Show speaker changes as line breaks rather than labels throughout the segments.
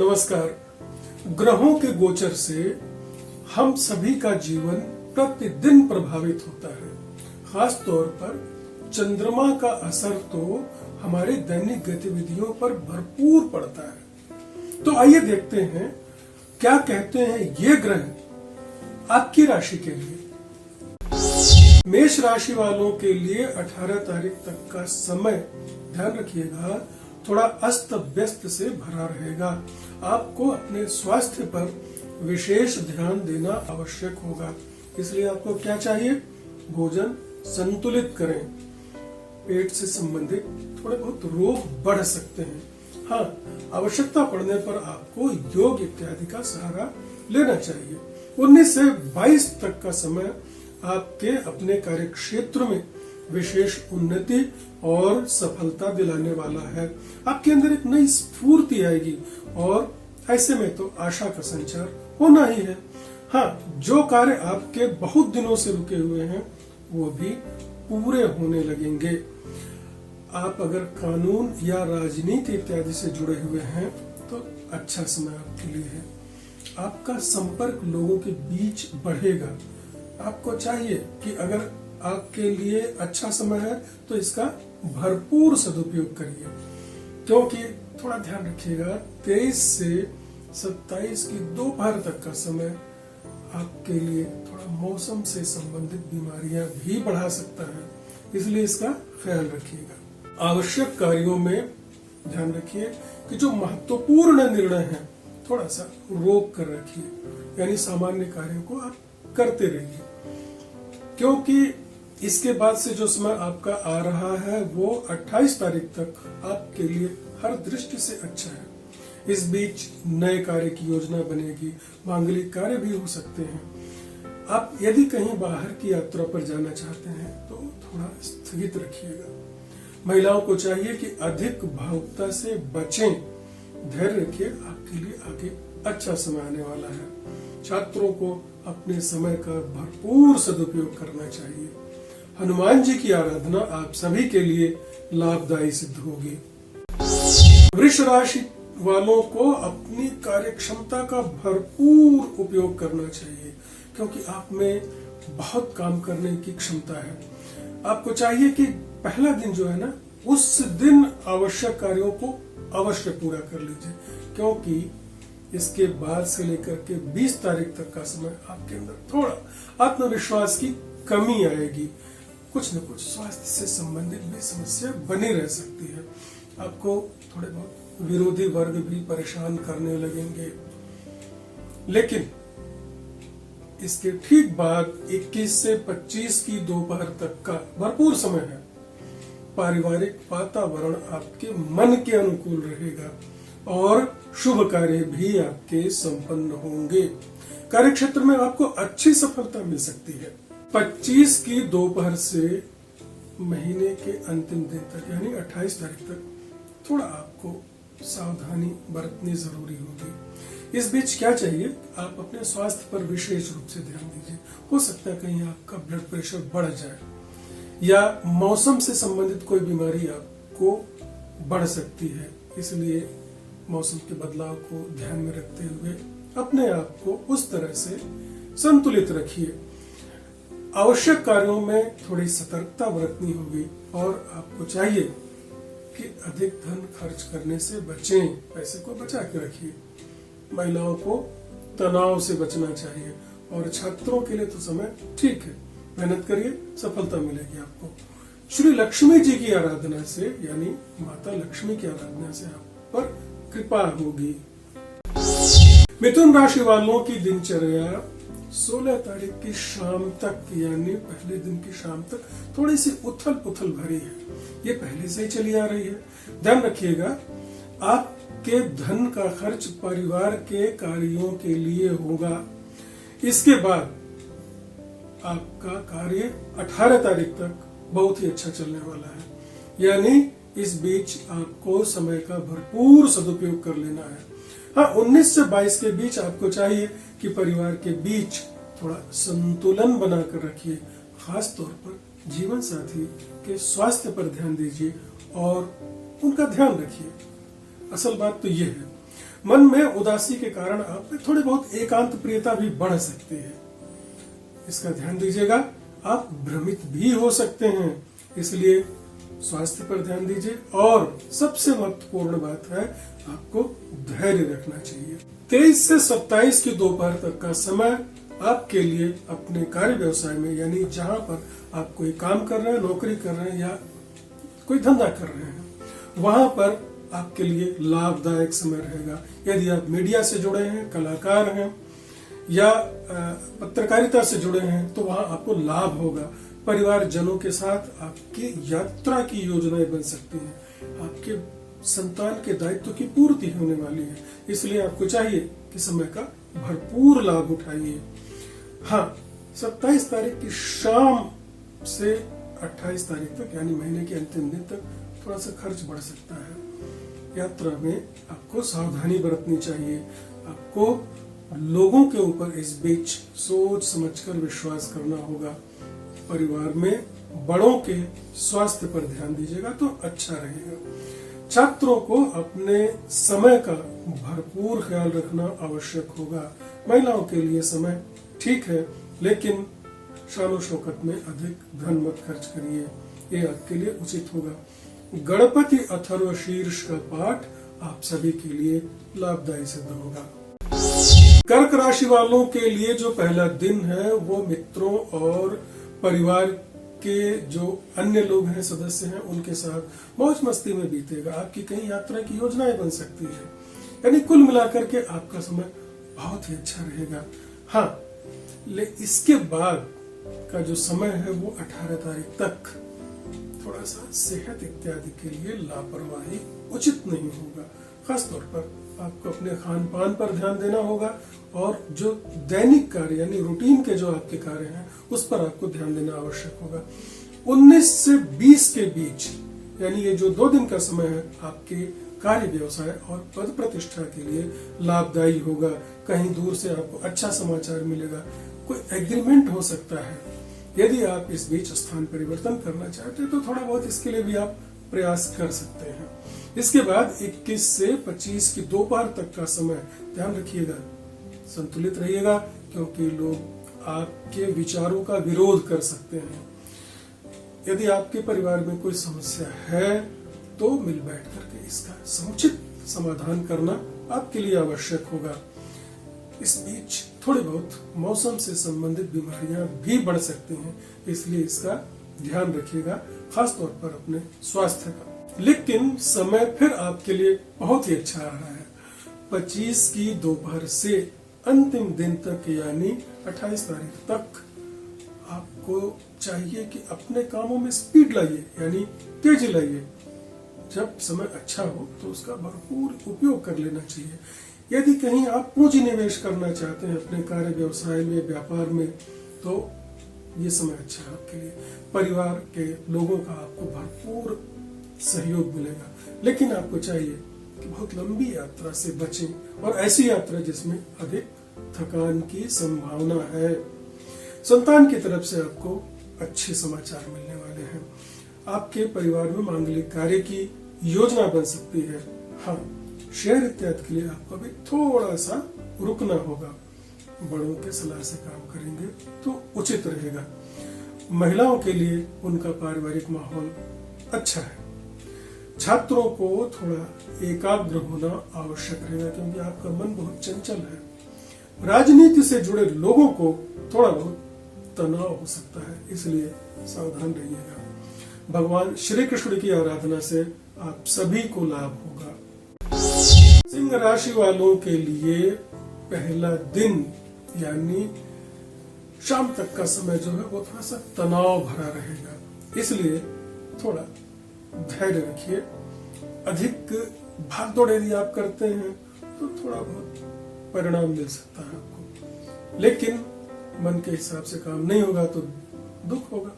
नमस्कार। ग्रहों के गोचर से हम सभी का जीवन प्रतिदिन प्रभावित होता है। खास तौर पर चंद्रमा का असर तो हमारी दैनिक गतिविधियों पर भरपूर पड़ता है। तो आइए देखते हैं क्या कहते हैं ये ग्रह आपकी राशि के लिए। मेष राशि वालों के लिए 18 तारीख तक का समय ध्यान रखिएगा, थोड़ा अस्त व्यस्त से भरा रहेगा। आपको अपने स्वास्थ्य पर विशेष ध्यान देना आवश्यक होगा। इसलिए आपको क्या चाहिए? भोजन संतुलित करें। पेट से संबंधित थोड़े बहुत रोग बढ़ सकते हैं। हाँ, आवश्यकता पड़ने पर आपको योग इत्यादि का सहारा लेना चाहिए। 19 से 22 तक का समय आपके अपने कार्य क्षेत्र में विशेष उन्नति और सफलता दिलाने वाला है। आपके अंदर एक नई स्फूर्ति आएगी और ऐसे में तो आशा का संचार होना ही है। हाँ, जो कार्य आपके बहुत दिनों से रुके हुए हैं वो भी पूरे होने लगेंगे। आप अगर कानून या राजनीति इत्यादि से जुड़े हुए हैं तो अच्छा समय आपके लिए है। आपका संपर्क लोगों के बीच बढ़ेगा। आपको चाहिए कि अगर आपके लिए अच्छा समय है तो इसका भरपूर सदुपयोग करिए, क्योंकि थोड़ा ध्यान रखिएगा 23 से 27 की दोपहर तक का समय आपके लिए थोड़ा मौसम से संबंधित बीमारियां भी बढ़ा सकता है। इसलिए इसका ख्याल रखिएगा। आवश्यक कार्यों में ध्यान रखिए कि जो महत्वपूर्ण निर्णय है थोड़ा सा रोक कर रखिए, यानी सामान्य कार्यों को आप करते रहिए, क्योंकि इसके बाद से जो समय आपका आ रहा है वो 28 तारीख तक आपके लिए हर दृष्टि से अच्छा है। इस बीच नए कार्य की योजना बनेगी, मांगलिक कार्य भी हो सकते हैं। आप यदि कहीं बाहर की यात्रा पर जाना चाहते हैं तो थोड़ा स्थगित रखिएगा। महिलाओं को चाहिए कि अधिक भावुकता से बचें। धैर्य रखिए, आपके लिए आगे अच्छा समय आने वाला है। छात्रों को अपने समय का भरपूर सदुपयोग करना चाहिए। हनुमान जी की आराधना आप सभी के लिए लाभदायी सिद्ध होगी। वृष राशि वालों को अपनी कार्य क्षमता का भरपूर उपयोग करना चाहिए, क्योंकि आप में बहुत काम करने की क्षमता है। आपको चाहिए कि पहला दिन जो है ना, उस दिन आवश्यक कार्यों को अवश्य पूरा कर लीजिए, क्योंकि इसके बाद से लेकर के 20 तारीख तक का समय आपके अंदर थोड़ा आत्मविश्वास की कमी आएगी। कुछ न कुछ स्वास्थ्य से संबंधित भी समस्या बनी रह सकती है। आपको थोड़े बहुत विरोधी वर्ग भी परेशान करने लगेंगे, लेकिन इसके ठीक बाद 21 से 25 की दोपहर तक का भरपूर समय है। पारिवारिक वातावरण आपके मन के अनुकूल रहेगा और शुभ कार्य भी आपके संपन्न होंगे। कार्यक्षेत्र में आपको अच्छी सफलता मिल सकती है। 25 की दोपहर से महीने के अंतिम दिन तक यानी 28 तारीख तक थोड़ा आपको सावधानी बरतनी जरूरी होगी। इस बीच क्या चाहिए, आप अपने स्वास्थ्य पर विशेष रूप से ध्यान दीजिए। हो सकता है कहीं आपका ब्लड प्रेशर बढ़ जाए या मौसम से संबंधित कोई बीमारी आपको बढ़ सकती है। इसलिए मौसम के बदलाव को ध्यान में रखते हुए अपने आप को उस तरह से संतुलित रखिए। आवश्यक कार्यों में थोड़ी सतर्कता बरतनी होगी और आपको चाहिए कि अधिक धन खर्च करने से बचें। पैसे को बचा के रखिए। महिलाओं को तनाव से बचना चाहिए और छात्रों के लिए तो समय ठीक है। मेहनत करिए, सफलता मिलेगी आपको। श्री लक्ष्मी जी की आराधना से यानी माता लक्ष्मी की आराधना से आप पर कृपा होगी। मिथुन राशि वालों की दिनचर्या 16 तारीख की शाम तक यानी पहले दिन की शाम तक थोड़ी सी उथल पुथल भरी है। ये पहले से ही चली आ रही है। ध्यान रखिएगा, आपके धन का खर्च परिवार के कार्यों के लिए होगा। इसके बाद आपका कार्य 18 तारीख तक बहुत ही अच्छा चलने वाला है, यानी इस बीच आपको समय का भरपूर सदुपयोग कर लेना है। हाँ, 19 से 22 के बीच आपको चाहिए कि परिवार के बीच थोड़ा संतुलन बनाकर रखिए। खास तौर पर जीवन साथी के स्वास्थ्य पर ध्यान दीजिए और उनका ध्यान रखिए। असल बात तो ये है, मन में उदासी के कारण आप में थोड़ी बहुत एकांत प्रियता भी बढ़ सकती है, इसका ध्यान दीजिएगा। आप भ्रमित भी हो सकते हैं, इसलिए स्वास्थ्य पर ध्यान दीजिए। और सबसे महत्वपूर्ण बात है, आपको धैर्य रखना चाहिए। 23 से 27 की दोपहर तक का समय आपके लिए अपने कार्य व्यवसाय में, यानी जहां पर आप कोई काम कर रहे हैं, नौकरी कर रहे हैं या कोई धंधा कर रहे हैं, वहां पर आपके लिए लाभदायक समय रहेगा। यदि आप मीडिया से जुड़े हैं, कलाकार हैं या पत्रकारिता से जुड़े हैं, तो वहां आपको लाभ होगा। परिवारजनों के साथ आपकी यात्रा की योजनाएं बन सकती हैं। आपके संतान के दायित्व की पूर्ति होने वाली है, इसलिए आपको चाहिए कि समय का भरपूर लाभ उठाइए। हाँ, 27 तारीख की शाम से 28 तारीख तक, यानी महीने के अंतिम दिन तक थोड़ा सा खर्च बढ़ सकता है। यात्रा में आपको सावधानी बरतनी चाहिए। आपको लोगों के ऊपर इस बीच सोच समझकर विश्वास करना होगा। परिवार में बड़ों के स्वास्थ्य पर ध्यान दीजिएगा तो अच्छा रहेगा। छात्रों को अपने समय का भरपूर ख्याल रखना आवश्यक होगा। महिलाओं के लिए समय ठीक है, लेकिन शान शौकत में अधिक धन मत खर्च करिए, ये आपके लिए उचित होगा। गणपति अथर्व शीर्ष का पाठ आप सभी के लिए लाभदायी सिद्ध होगा। कर्क राशि वालों के लिए जो पहला दिन है वो मित्रों और परिवार के जो अन्य लोग हैं, सदस्य हैं, उनके साथ मौज मस्ती में बीतेगा। आपकी कहीं यात्रा की योजनाएं बन सकती है, यानी कुल मिलाकर के आपका समय बहुत ही अच्छा रहेगा। हाँ, इसके बाद का जो समय है वो 18 तारीख तक थोड़ा सा सेहत इत्यादि के लिए लापरवाही उचित नहीं होगा। खासतौर पर आपको अपने खान पान पर ध्यान देना होगा और जो दैनिक कार्य यानी रूटीन के जो आपके कार्य हैं उस पर आपको ध्यान देना आवश्यक होगा। 19 से 20 के बीच, यानी ये जो 2 दिन का समय है, आपके कार्य व्यवसाय और पद प्रतिष्ठा के लिए लाभदायी होगा। कहीं दूर से आपको अच्छा समाचार मिलेगा, कोई एग्रीमेंट हो सकता है। यदि आप इस बीच स्थान परिवर्तन करना चाहते हैं तो थोड़ा बहुत इसके लिए भी आप प्रयास कर सकते हैं। इसके बाद 21 से 25 की दोपहर तक का समय ध्यान रखिएगा, संतुलित रहिएगा, क्योंकि लोग आपके विचारों का विरोध कर सकते हैं। यदि आपके परिवार में कोई समस्या है तो मिल बैठ करके इसका समुचित समाधान करना आपके लिए आवश्यक होगा। इस बीच थोड़ी बहुत मौसम से संबंधित बीमारियां भी बढ़ सकती हैं, इसलिए इसका ध्यान रखिएगा, खासतौर पर अपने स्वास्थ्य का। लेकिन समय फिर आपके लिए बहुत ही अच्छा रहा है। 25 की दोपहर से अंतिम दिन तक, यानी 28 तारीख तक आपको चाहिए कि अपने कामों में स्पीड लाइए, यानी तेजी लाइए। जब समय अच्छा हो तो उसका भरपूर उपयोग कर लेना चाहिए। यदि कहीं आप पूंजी निवेश करना चाहते हैं अपने कार्य व्यवसाय में, व्यापार में, तो ये समय अच्छा है आपके लिए। परिवार के लोगों का आपको भरपूर सहयोग मिलेगा, लेकिन आपको चाहिए कि बहुत लंबी यात्रा से बचें और ऐसी यात्रा जिसमें अधिक थकान की संभावना है। संतान की तरफ से आपको अच्छे समाचार मिलने वाले हैं। आपके परिवार में मांगलिक कार्य की योजना बन सकती है। हाँ, शेयर इत्यादि के लिए आपको अभी थोड़ा सा रुकना होगा। बड़ों के सलाह से काम करेंगे तो उचित रहेगा। महिलाओं के लिए उनका पारिवारिक माहौल अच्छा है। छात्रों को थोड़ा एकाग्र होना आवश्यक रहेगा, क्योंकि आपका मन बहुत चंचल है। राजनीति से जुड़े लोगों को थोड़ा बहुत तनाव हो सकता है, इसलिए सावधान रहिएगा। भगवान श्री कृष्ण की आराधना से आप सभी को लाभ होगा। सिंह राशि वालों के लिए पहला दिन यानी शाम तक का समय जो है वो थोड़ा सा तनाव भरा रहेगा, इसलिए थोड़ा धैर्य रखिए। अधिक भागदौड़ यदि आप करते हैं तो थोड़ा बहुत परिणाम मिल सकता है आपको, लेकिन मन के हिसाब से काम नहीं होगा तो दुख होगा।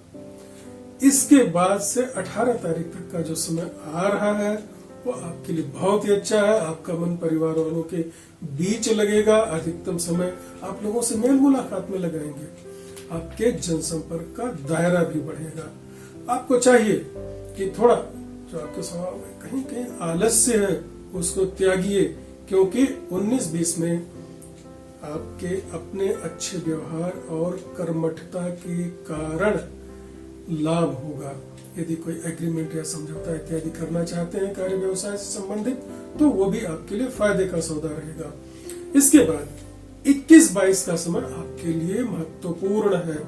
इसके बाद से 18 तारीख तक का जो समय आ रहा है वो आपके लिए बहुत ही अच्छा है। आपका मन परिवार वालों के बीच लगेगा। अधिकतम समय आप लोगों से मेल मुलाकात में लगाएंगे। आपके जनसंपर्क का दायरा भी बढ़ेगा। आपको चाहिए कि थोड़ा जो आपके स्वभाव में कहीं कहीं आलस्य है उसको त्यागिए, क्योंकि 19-20 में आपके अपने अच्छे व्यवहार और कर्मठता के कारण लाभ होगा। यदि कोई एग्रीमेंट या समझौता इत्यादि करना चाहते हैं कार्य व्यवसाय से संबंधित, तो वो भी आपके लिए फायदे का सौदा रहेगा। इसके बाद 21-22 का समय आपके लिए महत्वपूर्ण है।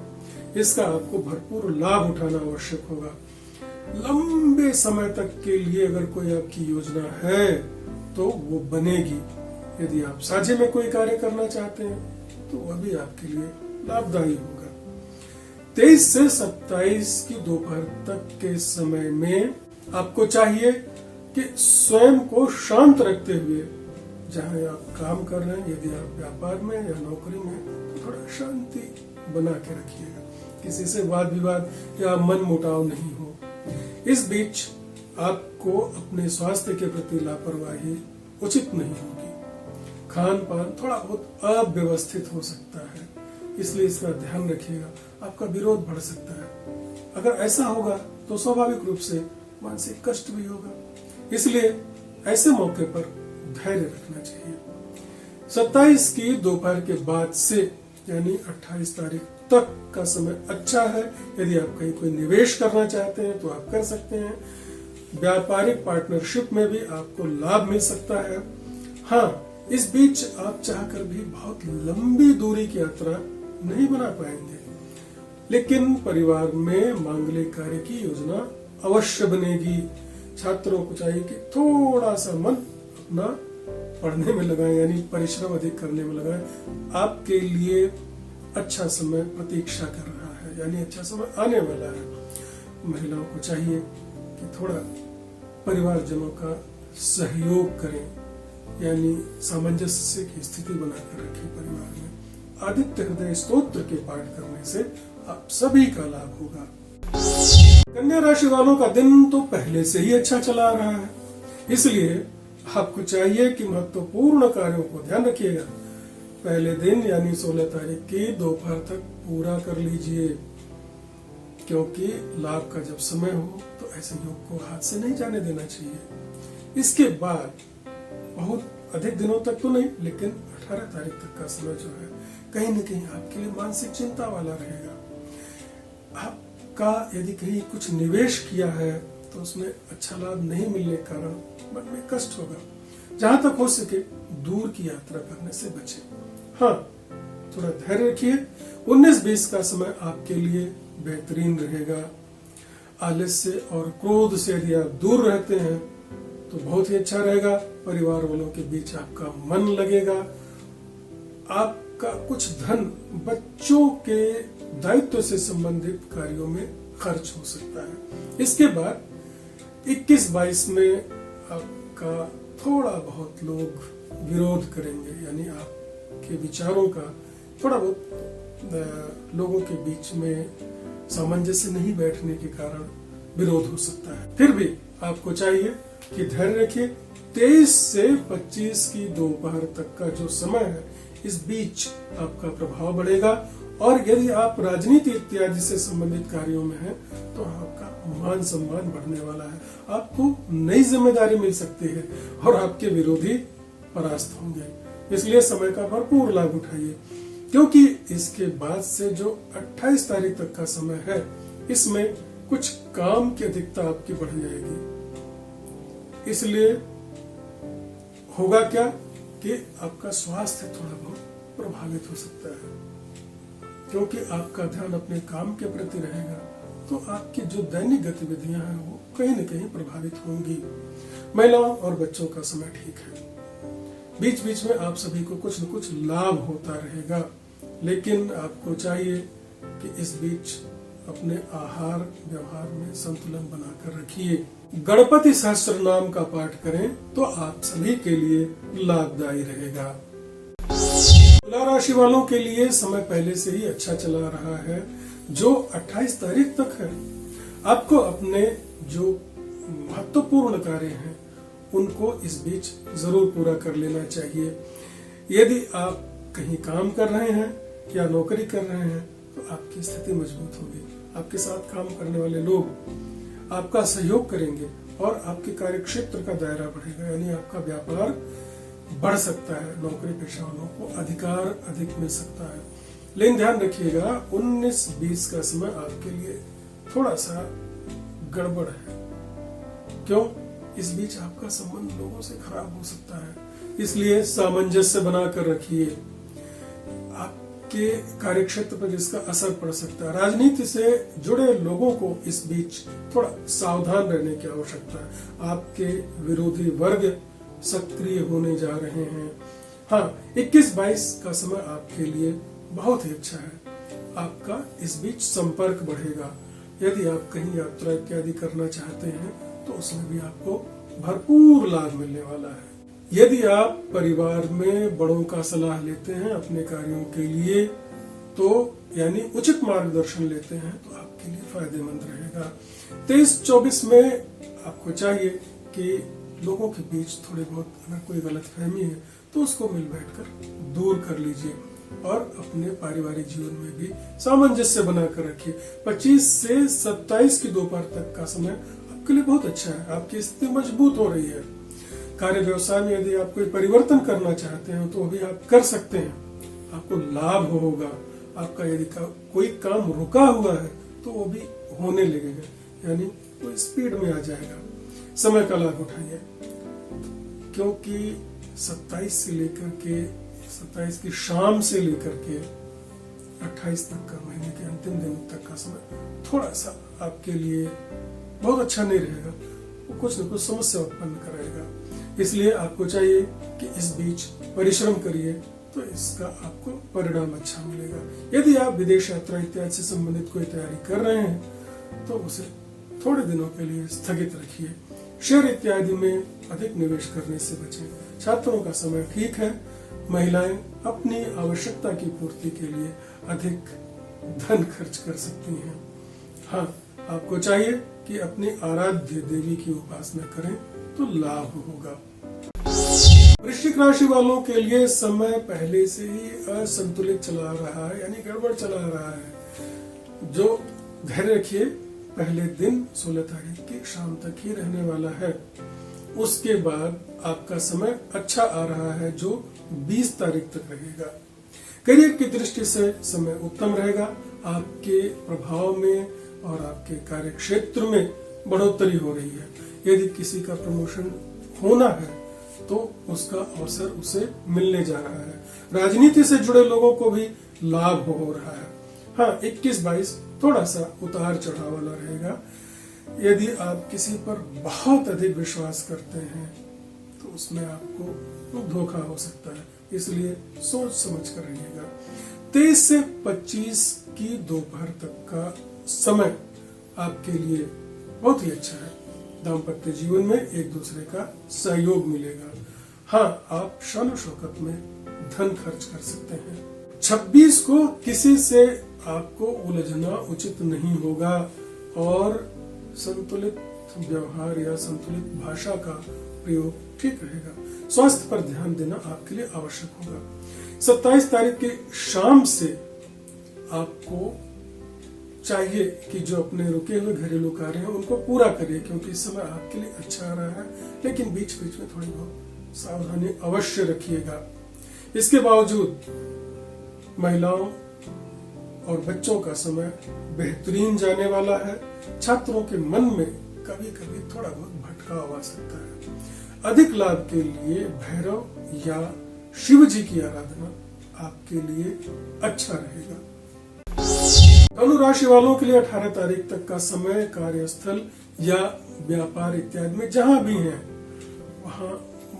इसका आपको भरपूर लाभ उठाना आवश्यक होगा। लंबे समय तक के लिए अगर कोई आपकी योजना है तो वो बनेगी। यदि आप साझे में कोई कार्य करना चाहते हैं तो वह भी आपके लिए लाभदायी होगा। 23 से 27 की दोपहर तक के समय में आपको चाहिए कि स्वयं को शांत रखते हुए, जहां आप काम कर रहे हैं, यदि आप व्यापार में या नौकरी में, तो थोड़ा शांति बना के रखिएगा। किसी से वाद विवाद या मन मुटाव नहीं हो। इस बीच आपको अपने स्वास्थ्य के प्रति लापरवाही उचित नहीं होगी। खान पान थोड़ा बहुत अव्यवस्थित हो सकता है, इसलिए इसका ध्यान रखिएगा। आपका विरोध बढ़ सकता है। अगर ऐसा होगा तो स्वाभाविक रूप से मानसिक कष्ट भी होगा, इसलिए ऐसे मौके पर धैर्य रखना चाहिए। 27 की दोपहर के बाद से यानी 28 तारीख तक का समय अच्छा है। यदि आप कहीं कोई निवेश करना चाहते हैं तो आप कर सकते हैं। व्यापारिक पार्टनरशिप में भी आपको लाभ मिल सकता है। हाँ, इस बीच आप चाहकर भी बहुत लंबी दूरी की यात्रा नहीं बना पाएंगे, लेकिन परिवार में मांगलिक कार्य की योजना अवश्य बनेगी। छात्रों को चाहिए कि थोड़ा सा मन अपना पढ़ने में लगाएं, यानी परिश्रम अधिक करने में लगाएं। आपके लिए अच्छा समय प्रतीक्षा कर रहा है, यानी अच्छा समय आने वाला है। महिलाओं को चाहिए कि थोड़ा परिवारजनों का सहयोग करें, यानी सामंजस्य की स्थिति बनाकर रखें परिवार में। आदित्य हृदय स्तोत्र के पाठ करने से आप सभी का लाभ होगा। कन्या राशि वालों का दिन तो पहले से ही अच्छा चला रहा है, इसलिए आपको चाहिए कि महत्वपूर्ण कार्यों को ध्यान रखिएगा। पहले दिन यानी 16 तारीख की दोपहर तक पूरा कर लीजिए, क्योंकि लाभ का जब समय हो तो ऐसे योग को हाथ से नहीं जाने देना चाहिए। इसके बाद बहुत अधिक दिनों तक तो नहीं, लेकिन 18 तारीख तक का समय जो है कहीं न कहीं आपके लिए मानसिक चिंता वाला रहेगा। आपका यदि कहीं कुछ निवेश किया है तो उसमें अच्छा लाभ नहीं मिलने के कारण मन में कष्ट होगा। जहां तक हो सके दूर की यात्रा करने से बचें। हाँ, थोड़ा धैर्य रखिए। 19-20 का समय आपके लिए बेहतरीन रहेगा। आलस्य और क्रोध से यदि आप दूर रहते हैं तो बहुत ही अच्छा रहेगा। परिवार वालों के बीच आपका मन लगेगा। आपका कुछ धन बच्चों के दायित्व से संबंधित कार्यों में खर्च हो सकता है। इसके बाद 21-22 में आपका थोड़ा बहुत लोग विरोध करेंगे, यानी आपके विचारों का थोड़ा बहुत लोगों के बीच में सामंजस्य नहीं बैठने के कारण विरोध हो सकता है। फिर भी आपको चाहिए कि धैर्य रखिए। 23 से 25 की दोपहर तक का जो समय है, इस बीच आपका प्रभाव बढ़ेगा। और यदि आप राजनीति इत्यादि से संबंधित कार्यों में हैं तो आपका मान सम्मान बढ़ने वाला है। आपको नई जिम्मेदारी मिल सकती है और आपके विरोधी परास्त होंगे। इसलिए समय का भरपूर लाभ उठाइए, क्योंकि इसके बाद से जो 28 तारीख तक का समय है, इसमें कुछ काम की अधिकता आपकी बढ़ जाएगी। इसलिए होगा क्या कि आपका स्वास्थ्य थोड़ा बहुत प्रभावित हो सकता है, क्योंकि आपका ध्यान अपने काम के प्रति रहेगा तो आपकी जो दैनिक गतिविधियां हैं वो कहीं न कहीं प्रभावित होंगी। महिलाओं और बच्चों का समय ठीक है। बीच बीच में आप सभी को कुछ न कुछ लाभ होता रहेगा, लेकिन आपको चाहिए कि इस बीच अपने आहार व्यवहार में संतुलन बनाकर रखिए। गणपति सहस्त्र नाम का पाठ करें तो आप सभी के लिए लाभदायी रहेगा। तुला राशि वालों के लिए समय पहले से ही अच्छा चला रहा है, जो 28 तारीख तक है। आपको अपने जो महत्वपूर्ण कार्य हैं उनको इस बीच जरूर पूरा कर लेना चाहिए। यदि आप कहीं काम कर रहे हैं या नौकरी कर रहे हैं तो आपकी स्थिति मजबूत होगी। आपके साथ काम करने वाले लोग आपका सहयोग करेंगे और आपके कार्य क्षेत्र का दायरा बढ़ेगा, यानी आपका व्यापार बढ़ सकता है, नौकरी पेशा वालों को अधिकार अधिक मिल सकता है। लेकिन ध्यान रखिएगा 19-20 का समय आपके लिए थोड़ा सा गड़बड़ है। क्यों? इस बीच आपका संबंध लोगों से खराब हो सकता है, इसलिए सामंजस्य बनाकर रखिए। आपके कार्यक्षेत्र पर जिसका असर पड़ सकता है, राजनीति से जुड़े लोगों को इस बीच थोड़ा सावधान रहने की आवश्यकता है। आपके विरोधी वर्ग सक्रिय होने जा रहे हैं। हाँ, 21-22 का समय आपके लिए बहुत ही अच्छा है। आपका इस बीच संपर्क बढ़ेगा। यदि आप कहीं यात्रा इत्यादि करना चाहते हैं तो उसमें भी आपको भरपूर लाभ मिलने वाला है। यदि आप परिवार में बड़ों का सलाह लेते हैं अपने कार्यों के लिए, तो यानी उचित मार्गदर्शन लेते हैं, तो आपके लिए फायदेमंद रहेगा। 23-24 में आपको चाहिए कि लोगों के बीच थोड़ी बहुत अगर कोई गलतफहमी है तो उसको मिल बैठकर दूर कर लीजिए और अपने पारिवारिक जीवन में भी सामंजस्य बनाकर रखिए। 25 से 27 की दोपहर तक का समय आपके लिए बहुत अच्छा है। आपकी स्थिति मजबूत हो रही है। कार्य व्यवसाय में यदि आप कोई परिवर्तन करना चाहते हैं तो अभी आप कर सकते हैं, आपको लाभ होगा। आपका यदि कोई काम रुका हुआ है तो वो भी होने लगेगा, यानी वो स्पीड में आ जाएगा। समय का लाभ उठाइए, क्योंकि 27 की शाम से लेकर के 28 तक का, महीने के अंतिम दिन तक का समय थोड़ा सा आपके लिए बहुत अच्छा नहीं रहेगा। वो कुछ न कुछ समस्या उत्पन्न कराएगा। इसलिए आपको चाहिए कि इस बीच परिश्रम करिए, तो इसका आपको परिणाम अच्छा मिलेगा। यदि आप विदेश यात्रा इत्यादि से संबंधित कोई तैयारी कर रहे हैं तो उसे थोड़े दिनों के लिए स्थगित रखिए। शेयर इत्यादि में अधिक निवेश करने से बचें। छात्रों का समय ठीक है। महिलाएं अपनी आवश्यकता की पूर्ति के लिए अधिक धन खर्च कर सकती हैं। हाँ, आपको चाहिए कि अपनी आराध्य देवी की उपासना करें तो लाभ होगा। वृश्चिक राशि वालों के लिए समय पहले से ही असंतुलित चला रहा है, यानी गड़बड़ चला रहा है। जो धैर्य रखिए, पहले दिन 16 तारीख की शाम तक ही रहने वाला है। उसके बाद आपका समय अच्छा आ रहा है जो 20 तारीख तक रहेगा। करियर की दृष्टि से समय उत्तम रहेगा। आपके प्रभाव में और आपके कार्य क्षेत्र में बढ़ोतरी हो रही है। यदि किसी का प्रमोशन होना है तो उसका अवसर उसे मिलने जा रहा है। राजनीति से जुड़े लोगों को भी लाभ हो रहा है। हाँ, 21-22 थोड़ा सा उतार चढ़ाव वाला रहेगा। यदि आप किसी पर बहुत अधिक विश्वास करते हैं तो उसमें आपको धोखा हो सकता है, इसलिए सोच समझ कर रहिएगा। 23 से 25 की दोपहर तक का समय आपके लिए बहुत ही अच्छा है। दाम्पत्य जीवन में एक दूसरे का सहयोग मिलेगा। हाँ, आप शान शौकत में धन खर्च कर सकते हैं। 26 को किसी से आपको उलझना उचित नहीं होगा और संतुलित व्यवहार या संतुलित भाषा का प्रयोग ठीक रहेगा। स्वास्थ्य पर ध्यान देना आपके लिए आवश्यक होगा। 27 तारीख की शाम से आपको चाहिए कि जो अपने रुके हुए घरेलू कार्य हैं उनको पूरा करिए, क्योंकि इस समय आपके लिए अच्छा आ रहा है। लेकिन बीच बीच में थोड़ी बहुत सावधानी अवश्य रखिएगा। इसके बावजूद महिलाओं और बच्चों का समय बेहतरीन जाने वाला है। छात्रों के मन में कभी कभी थोड़ा बहुत भटकाव आ सकता है। अधिक लाभ के लिए भैरव या शिव जी की आराधना आपके लिए अच्छा रहेगा। धनु राशि वालों के लिए 18 तारीख तक का समय कार्यस्थल या व्यापार इत्यादि में जहां भी है वहां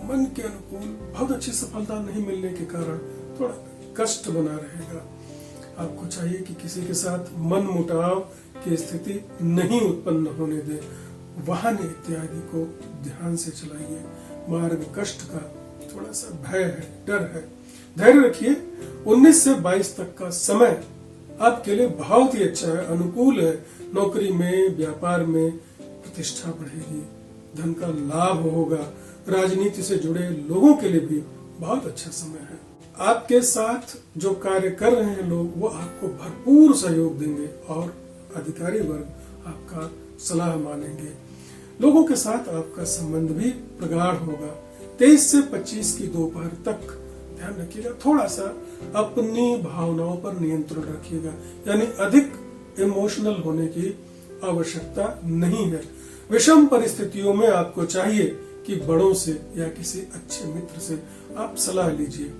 मन के अनुकूल बहुत अच्छी सफलता नहीं मिलने के कारण थोड़ा कष्ट बना रहेगा। आपको चाहिए कि किसी के साथ मन मुटाव की स्थिति नहीं उत्पन्न होने दे। वाहन इत्यादि को ध्यान से चलाइए। मार्ग कष्ट का थोड़ा सा भय है, डर है। धैर्य रखिए। 19 से 22 तक का समय आपके लिए बहुत ही अच्छा है, अनुकूल है। नौकरी में, व्यापार में प्रतिष्ठा बढ़ेगी, धन का लाभ होगा। राजनीति से जुड़े लोगों के लिए भी बहुत अच्छा समय है। आपके साथ जो कार्य कर रहे हैं लोग, वो आपको भरपूर सहयोग देंगे और अधिकारी वर्ग आपका सलाह मानेंगे। लोगों के साथ आपका संबंध भी प्रगाढ़ होगा। 23 से 25 की दोपहर तक ध्यान रखिएगा, थोड़ा सा अपनी भावनाओं पर नियंत्रण रखिएगा, यानी अधिक इमोशनल होने की आवश्यकता नहीं है। विषम परिस्थितियों में आपको चाहिए कि बड़ों से या किसी अच्छे मित्र से आप सलाह लीजिए।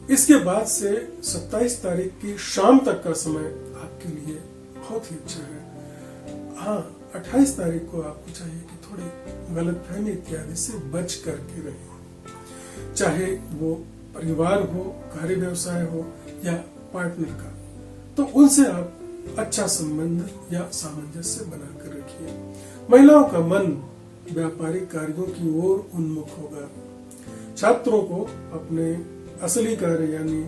इसके बाद से 27 तारीख की शाम तक का समय आपके लिए बहुत ही अच्छा है। हाँ, 28 तारीख को आपको चाहिए कि थोड़ी गलतफहमी इत्यादि से बच करके रहें, चाहे वो परिवार हो, कार्य व्यवसाय हो या पार्टनर का, तो उनसे आप अच्छा संबंध या सामंजस्य बनाकर रखिए। महिलाओं का मन व्यापारिक कार्यों की ओर उन्मुख होगा। छात्रों को अपने असली कार्य यानी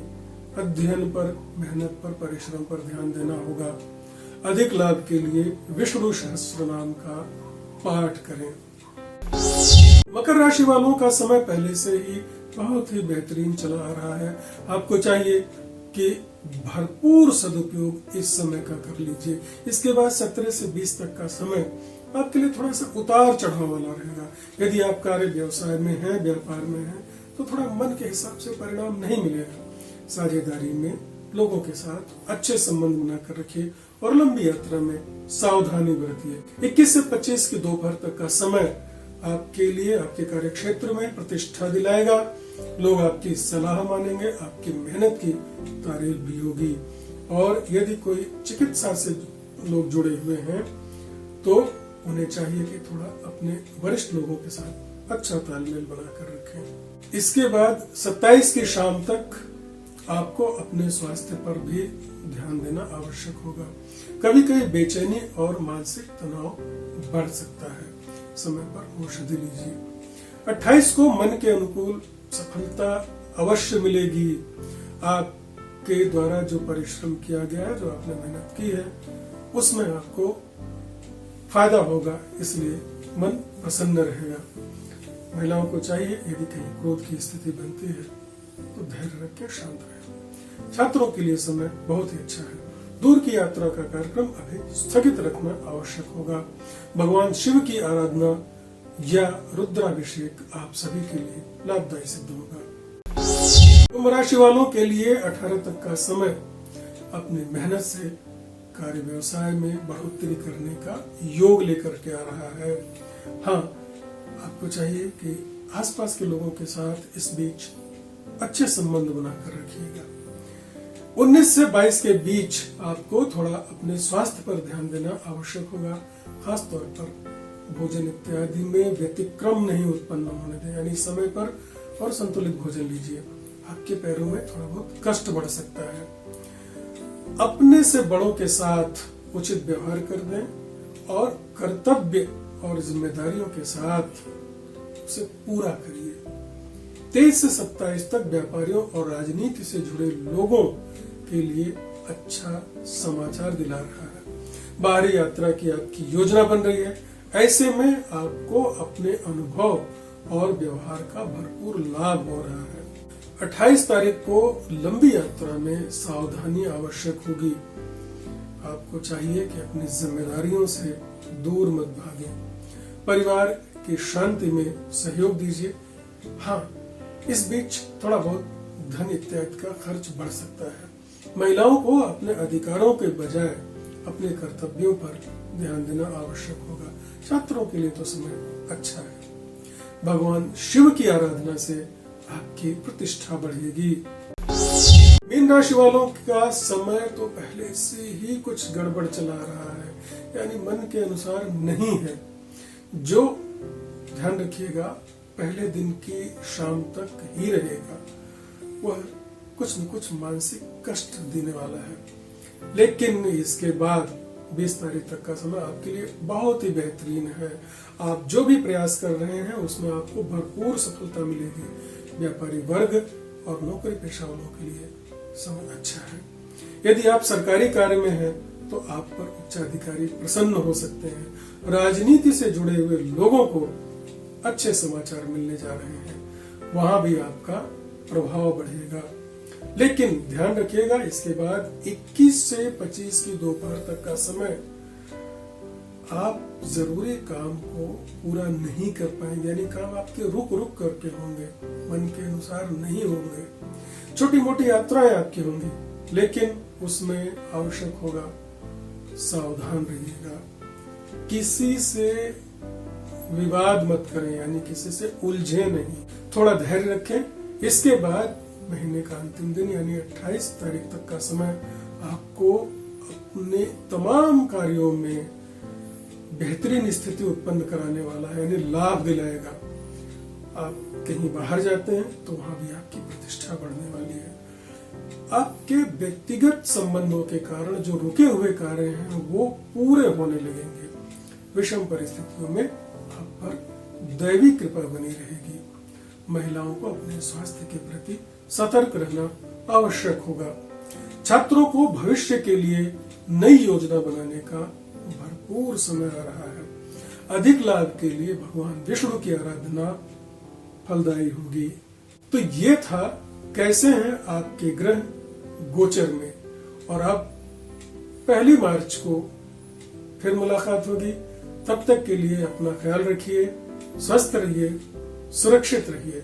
अध्ययन पर, मेहनत पर, परिश्रम पर ध्यान देना होगा। अधिक लाभ के लिए विष्णु सहस्त्र नाम का पाठ करें। मकर राशि वालों का समय पहले से ही बहुत ही बेहतरीन चला आ रहा है। आपको चाहिए कि भरपूर सदुपयोग इस समय का कर लीजिए। इसके बाद 17 से 20 तक का समय आपके लिए थोड़ा सा उतार चढ़ाव वाला रहेगा। यदि आप कार्य व्यवसाय में हैं, व्यापार में हैं, तो थोड़ा मन के हिसाब से परिणाम नहीं मिलेगा। साझेदारी में लोगों के साथ अच्छे संबंध बनाकर रखिए और लंबी यात्रा में सावधानी बरतिए। 21 से 25 की दोपहर तक का समय आपके लिए आपके कार्य क्षेत्र में प्रतिष्ठा दिलाएगा। लोग आपकी सलाह मानेंगे, आपकी मेहनत की तारीफ भी होगी। और यदि कोई चिकित्सा से लोग जुड़े हुए हैं तो उन्हें चाहिए कि थोड़ा अपने वरिष्ठ लोगों के साथ अच्छा तालमेल बनाकर रखें। इसके बाद 27 की शाम तक आपको अपने स्वास्थ्य पर भी ध्यान देना आवश्यक होगा। कभी कभी बेचैनी और मानसिक तनाव बढ़ सकता है। समय पर औषधि लीजिए। 28 को मन के अनुकूल सफलता अवश्य मिलेगी। आपके द्वारा जो परिश्रम किया गया है, जो आपने मेहनत की है, उसमें आपको फायदा होगा, इसलिए मन प्रसन्न रहेगा। महिलाओं को चाहिए यदि कहीं क्रोध की स्थिति बनती है तो धैर्य रख के शांत रहे। छात्रों के लिए समय बहुत ही अच्छा है। दूर की यात्रा का कार्यक्रम अभी स्थगित रखना आवश्यक होगा। भगवान शिव की आराधना या रुद्राभिषेक आप सभी के लिए लाभदायी सिद्ध होगा। कुंभ राशि वालों के लिए 18 तक का समय अपनी मेहनत से कार्य व्यवसाय में बढ़ोतरी करने का योग लेकर के आ रहा है। हाँ, आपको चाहिए कि आसपास के लोगों के साथ इस बीच अच्छे संबंध बनाकर रखिएगा। 19 से 22 के बीच आपको थोड़ा अपने स्वास्थ्य पर ध्यान देना आवश्यक होगा। खासतौर पर भोजन इत्यादि में व्यतिक्रम नहीं उत्पन्न होने दें, यानी समय पर और संतुलित भोजन लीजिए। आपके पैरों में थोड़ा बहुत कष्ट बढ़ सकता है। अपने से बड़ों के साथ उचित व्यवहार कर दें और कर्तव्य और जिम्मेदारियों के साथ उसे पूरा करिए। 23 से 27 तक व्यापारियों और राजनीति से जुड़े लोगों के लिए अच्छा समाचार दिला रहा है। बाहरी यात्रा की आपकी योजना बन रही है। ऐसे में आपको अपने अनुभव और व्यवहार का भरपूर लाभ हो रहा है। 28 तारीख को लंबी यात्रा में सावधानी आवश्यक होगी। आपको चाहिए कि अपनी जिम्मेदारियों से दूर मत भागें। परिवार की शांति में सहयोग दीजिए। हाँ, इस बीच थोड़ा बहुत धन इत्यादि का खर्च बढ़ सकता है। महिलाओं को अपने अधिकारों के बजाय अपने कर्तव्यों पर ध्यान देना आवश्यक होगा। छात्रों के लिए तो समय अच्छा है। भगवान शिव की आराधना से आपकी प्रतिष्ठा बढ़ेगी। मीन राशि वालों का समय तो पहले से ही कुछ गड़बड़ चला रहा है, यानी मन के अनुसार नहीं है। जो ध्यान रखिएगा पहले दिन की शाम तक ही रहेगा, वह कुछ न कुछ मानसिक कष्ट देने वाला है। लेकिन इसके बाद 20 तारीख तक का समय आपके लिए बहुत ही बेहतरीन है। आप जो भी प्रयास कर रहे हैं उसमें आपको भरपूर सफलता मिलेगी। व्यापारी वर्ग और नौकरी पेशा वालों के लिए समय अच्छा है। यदि आप सरकारी कार्य में हैं तो आप पर उच्चाधिकारी प्रसन्न हो सकते हैं। राजनीति से जुड़े हुए लोगों को अच्छे समाचार मिलने जा रहे हैं, वहां भी आपका प्रभाव बढ़ेगा। लेकिन ध्यान रखिएगा इसके बाद 21 से 25 की दोपहर तक का समय आप जरूरी काम को पूरा नहीं कर पाएंगे, यानी काम आपके रुक रुक करके होंगे, मन के अनुसार नहीं होंगे। छोटी मोटी यात्राएं आपकी होंगी, लेकिन उसमें आवश्यक होगा सावधान रहिएगा। किसी से विवाद मत करें, यानी किसी से उलझे नहीं, थोड़ा धैर्य रखें। इसके बाद महीने का अंतिम दिन यानी 28 तारीख तक का समय आपको अपने तमाम कार्यों में बेहतरीन स्थिति उत्पन्न कराने वाला है, यानी लाभ दिलाएगा। आप कहीं बाहर जाते हैं तो वहां भी आपकी प्रतिष्ठा बढ़ने वाली है। आपके व्यक्तिगत संबंधों के कारण जो रुके हुए कार्य हैं वो पूरे होने लगेंगे। विषम परिस्थितियों में आप पर दैवी कृपा बनी रहेगी। महिलाओं को अपने स्वास्थ्य के प्रति सतर्क रहना आवश्यक होगा। छात्रों को भविष्य के लिए नई योजना बनाने का भरपूर समय आ रहा है। अधिक लाभ के लिए भगवान विष्णु की आराधना फलदायी होगी। तो ये था कैसे हैं आपके ग्रह गोचर में। और अब 1 मार्च को फिर मुलाकात होगी। तब तक के लिए अपना ख्याल रखिए, स्वस्थ रहिए, सुरक्षित रहिए।